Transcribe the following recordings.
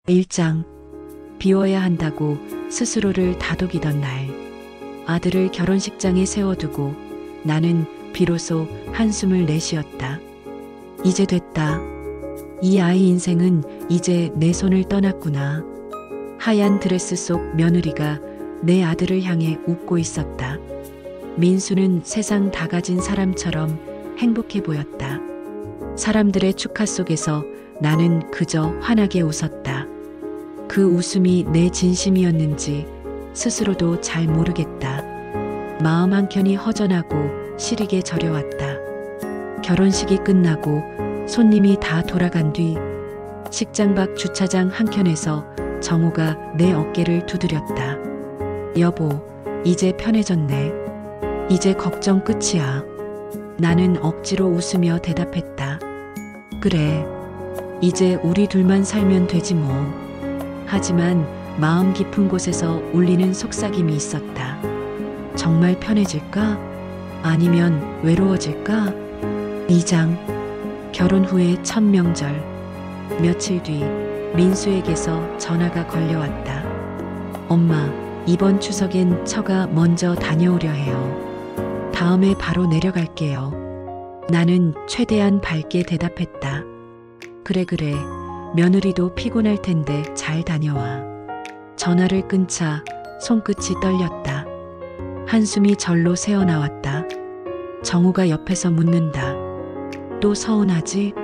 1장. 비워야 한다고 스스로를 다독이던 날. 아들을 결혼식장에 세워두고 나는 비로소 한숨을 내쉬었다. 이제 됐다. 이 아이 인생은 이제 내 손을 떠났구나. 하얀 드레스 속 며느리가 내 아들을 향해 웃고 있었다. 민수는 세상 다 가진 사람처럼 행복해 보였다. 사람들의 축하 속에서 나는 그저 환하게 웃었다. 그 웃음이 내 진심이었는지 스스로도 잘 모르겠다. 마음 한켠이 허전하고 시리게 저려왔다. 결혼식이 끝나고 손님이 다 돌아간 뒤 식장 밖 주차장 한켠에서 정우가 내 어깨를 두드렸다. 여보, 이제 편해졌네. 이제 걱정 끝이야. 나는 억지로 웃으며 대답했다. 그래, 이제 우리 둘만 살면 되지 뭐. 하지만 마음 깊은 곳에서 울리는 속삭임이 있었다. 정말 편해질까? 아니면 외로워질까? 2장. 결혼 후의 첫 명절. 며칠 뒤 민수에게서 전화가 걸려왔다. 엄마, 이번 추석엔 처가 먼저 다녀오려 해요. 다음에 바로 내려갈게요. 나는 최대한 밝게 대답했다. 그래. 며느리도 피곤할 텐데 잘 다녀와. 전화를 끊자 손끝이 떨렸다. 한숨이 절로 새어나왔다. 정우가 옆에서 묻는다. 또 서운하지?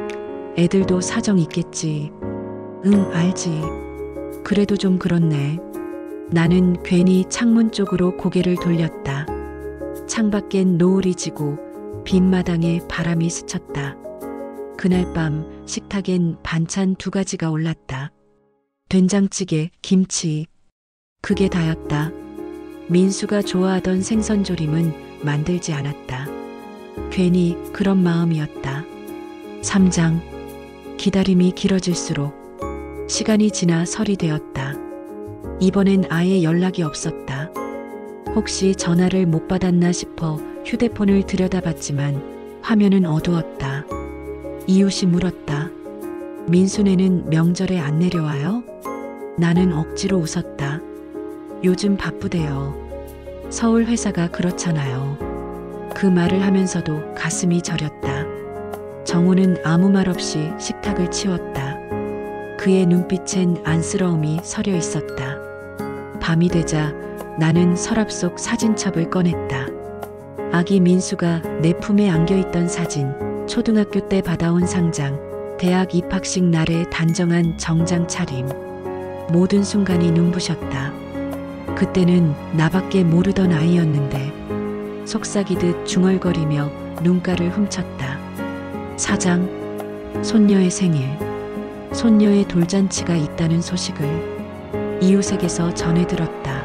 애들도 사정 있겠지. 응, 알지. 그래도 좀 그렇네. 나는 괜히 창문 쪽으로 고개를 돌렸다. 창밖엔 노을이 지고 빈마당에 바람이 스쳤다. 그날 밤 식탁엔 반찬 2가지가 올랐다. 된장찌개, 김치. 그게 다였다. 민수가 좋아하던 생선조림은 만들지 않았다. 괜히 그런 마음이었다. 3장. 기다림이 길어질수록 시간이 지나 설이 되었다. 이번엔 아예 연락이 없었다. 혹시 전화를 못 받았나 싶어 휴대폰을 들여다봤지만 화면은 어두웠다. 이웃이 물었다. 민수네는 명절에 안 내려와요? 나는 억지로 웃었다. 요즘 바쁘대요. 서울 회사가 그렇잖아요. 그 말을 하면서도 가슴이 저렸다. 정우는 아무 말 없이 식탁을 치웠다. 그의 눈빛엔 안쓰러움이 서려 있었다. 밤이 되자 나는 서랍 속 사진첩을 꺼냈다. 아기 민수가 내 품에 안겨있던 사진, 초등학교 때 받아온 상장, 대학 입학식 날의 단정한 정장 차림. 모든 순간이 눈부셨다. 그때는 나밖에 모르던 아이였는데 속삭이듯 중얼거리며 눈가를 훔쳤다. 4장. 손녀의 생일. 손녀의 돌잔치가 있다는 소식을 이웃에게서 전해 들었다.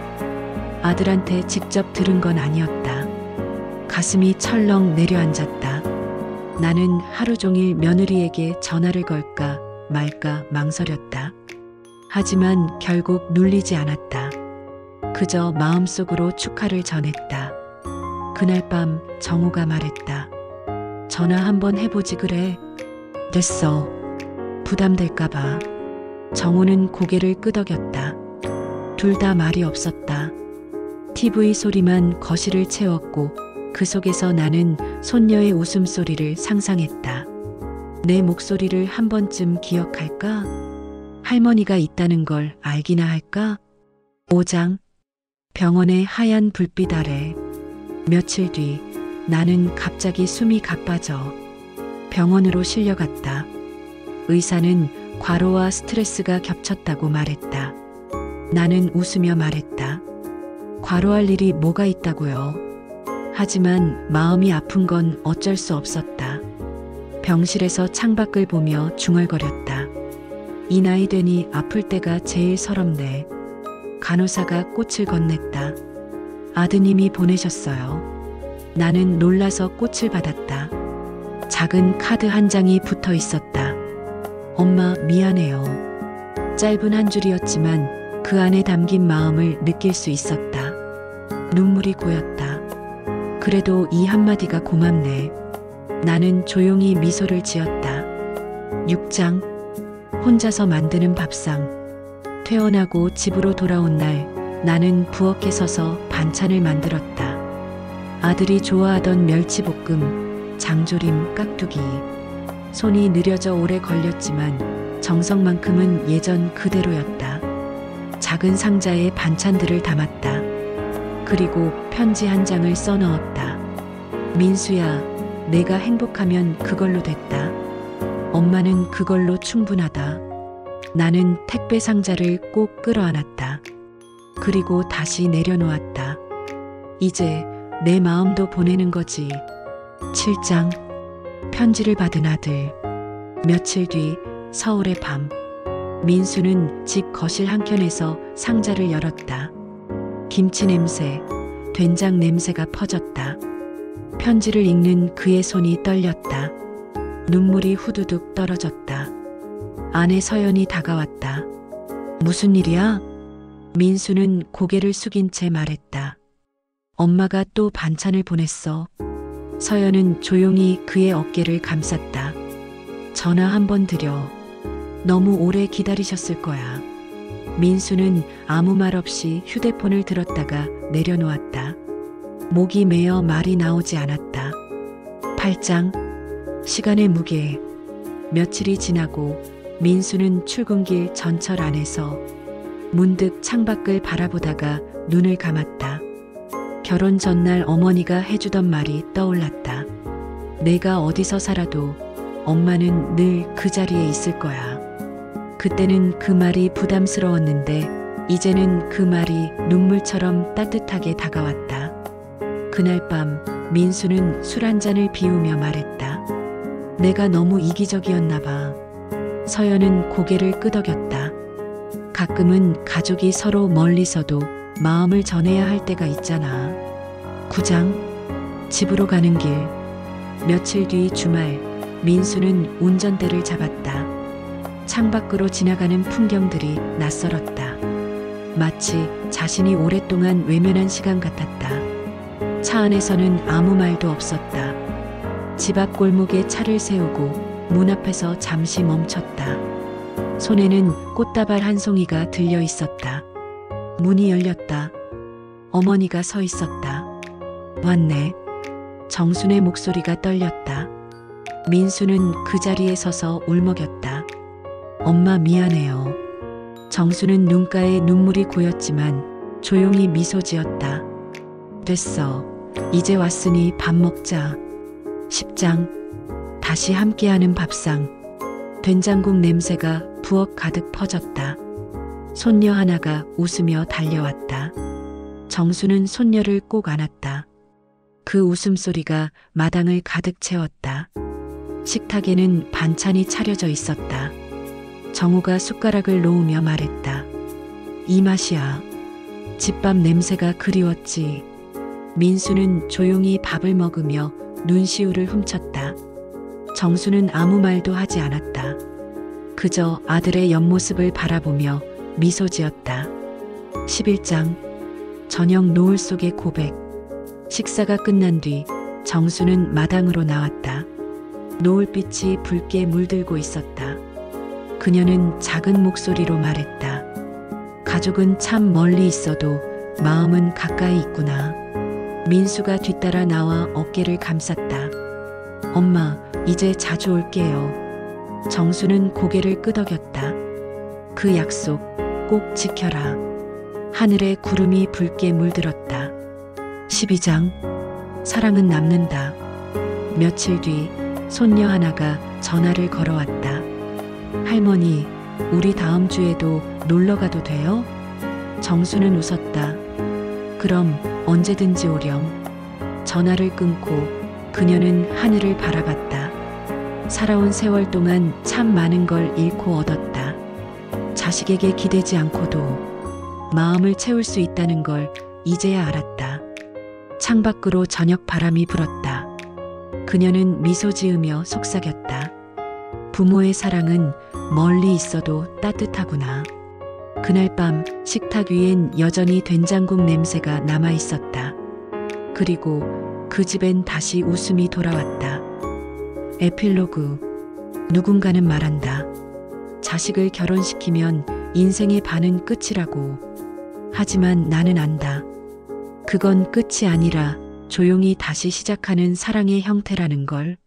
아들한테 직접 들은 건 아니었다. 가슴이 철렁 내려앉았다. 나는 하루 종일 며느리에게 전화를 걸까 말까 망설였다. 하지만 결국 눌리지 않았다. 그저 마음속으로 축하를 전했다. 그날 밤 정우가 말했다. 전화 한번 해보지 그래. 됐어. 부담될까봐. 정우는 고개를 끄덕였다. 둘 다 말이 없었다. TV 소리만 거실을 채웠고 그 속에서 나는 손녀의 웃음소리를 상상했다. 내 목소리를 한 번쯤 기억할까? 할머니가 있다는 걸 알기나 할까? 5장. 병원의 하얀 불빛 아래. 며칠 뒤 나는 갑자기 숨이 가빠져 병원으로 실려갔다. 의사는 과로와 스트레스가 겹쳤다고 말했다. 나는 웃으며 말했다. 과로할 일이 뭐가 있다고요? 하지만 마음이 아픈 건 어쩔 수 없었다. 병실에서 창밖을 보며 중얼거렸다. 이 나이 되니 아플 때가 제일 서럽네. 간호사가 꽃을 건넸다. 아드님이 보내셨어요. 나는 놀라서 꽃을 받았다. 작은 카드 한 장이 붙어 있었다. 엄마, 미안해요. 짧은 한 줄이었지만 그 안에 담긴 마음을 느낄 수 있었다. 눈물이 고였다. 그래도 이 한마디가 고맙네. 나는 조용히 미소를 지었다. 6장. 혼자서 만드는 밥상. 퇴원하고 집으로 돌아온 날 나는 부엌에 서서 반찬을 만들었다. 아들이 좋아하던 멸치볶음, 장조림, 깍두기. 손이 느려져 오래 걸렸지만 정성만큼은 예전 그대로였다. 작은 상자에 반찬들을 담았다. 그리고 편지 한 장을 써넣었다. 민수야, 내가 행복하면 그걸로 됐다. 엄마는 그걸로 충분하다. 나는 택배 상자를 꼭 끌어안았다. 그리고 다시 내려놓았다. 이제 내 마음도 보내는 거지. 7장. 편지를 받은 아들. 며칠 뒤 서울의 밤. 민수는 집 거실 한켠에서 상자를 열었다. 김치 냄새, 된장 냄새가 퍼졌다. 편지를 읽는 그의 손이 떨렸다. 눈물이 후두둑 떨어졌다. 아내 서연이 다가왔다. 무슨 일이야? 민수는 고개를 숙인 채 말했다. 엄마가 또 반찬을 보냈어. 서연은 조용히 그의 어깨를 감쌌다. 전화 한번 드려. 너무 오래 기다리셨을 거야. 민수는 아무 말 없이 휴대폰을 들었다가 내려놓았다. 목이 메어 말이 나오지 않았다. 8장. 시간의 무게. 며칠이 지나고 민수는 출근길 전철 안에서 문득 창밖을 바라보다가 눈을 감았다. 결혼 전날 어머니가 해주던 말이 떠올랐다. 내가 어디서 살아도 엄마는 늘 그 자리에 있을 거야. 그때는 그 말이 부담스러웠는데 이제는 그 말이 눈물처럼 따뜻하게 다가왔다. 그날 밤 민수는 술 한 잔을 비우며 말했다. 내가 너무 이기적이었나 봐. 서연은 고개를 끄덕였다. 가끔은 가족이 서로 멀리서도 마음을 전해야 할 때가 있잖아. 9장. 집으로 가는 길. 며칠 뒤 주말, 민수는 운전대를 잡았다. 창밖으로 지나가는 풍경들이 낯설었다. 마치 자신이 오랫동안 외면한 시간 같았다. 차 안에서는 아무 말도 없었다. 집 앞 골목에 차를 세우고 문 앞에서 잠시 멈췄다. 손에는 꽃다발 한 송이가 들려 있었다. 문이 열렸다. 어머니가 서 있었다. 왔네. 정순의 목소리가 떨렸다. 민수는 그 자리에 서서 울먹였다. 엄마 미안해요. 정수는 눈가에 눈물이 고였지만 조용히 미소 지었다. 됐어. 이제 왔으니 밥 먹자. 10장. 다시 함께하는 밥상. 된장국 냄새가 부엌 가득 퍼졌다. 손녀 하나가 웃으며 달려왔다. 정수는 손녀를 꼭 안았다. 그 웃음소리가 마당을 가득 채웠다. 식탁에는 반찬이 차려져 있었다. 정우가 숟가락을 놓으며 말했다. 이 맛이야. 집밥 냄새가 그리웠지. 민수는 조용히 밥을 먹으며 눈시울을 훔쳤다. 정수는 아무 말도 하지 않았다. 그저 아들의 옆모습을 바라보며 미소 지었다. 11장. 저녁 노을 속의 고백. 식사가 끝난 뒤 정수는 마당으로 나왔다. 노을빛이 붉게 물들고 있었다. 그녀는 작은 목소리로 말했다. 가족은 참 멀리 있어도 마음은 가까이 있구나. 민수가 뒤따라 나와 어깨를 감쌌다. 엄마, 이제 자주 올게요. 정수는 고개를 끄덕였다. 그 약속 꼭 지켜라. 하늘에 구름이 붉게 물들었다. 12장. 사랑은 남는다. 며칠 뒤 손녀 하나가 전화를 걸어왔다. 할머니, 우리 다음 주에도 놀러 가도 돼요? 정수는 웃었다. 그럼 언제든지 오렴. 전화를 끊고 그녀는 하늘을 바라봤다. 살아온 세월 동안 참 많은 걸 잃고 얻었다. 자식에게 기대지 않고도 마음을 채울 수 있다는 걸 이제야 알았다. 창밖으로 저녁 바람이 불었다. 그녀는 미소 지으며 속삭였다. 부모의 사랑은 멀리 있어도 따뜻하구나. 그날 밤 식탁 위엔 여전히 된장국 냄새가 남아 있었다. 그리고 그 집엔 다시 웃음이 돌아왔다. 에필로그. 누군가는 말한다. 자식을 결혼시키면 인생의 반은 끝이라고. 하지만 나는 안다. 그건 끝이 아니라 조용히 다시 시작하는 사랑의 형태라는 걸.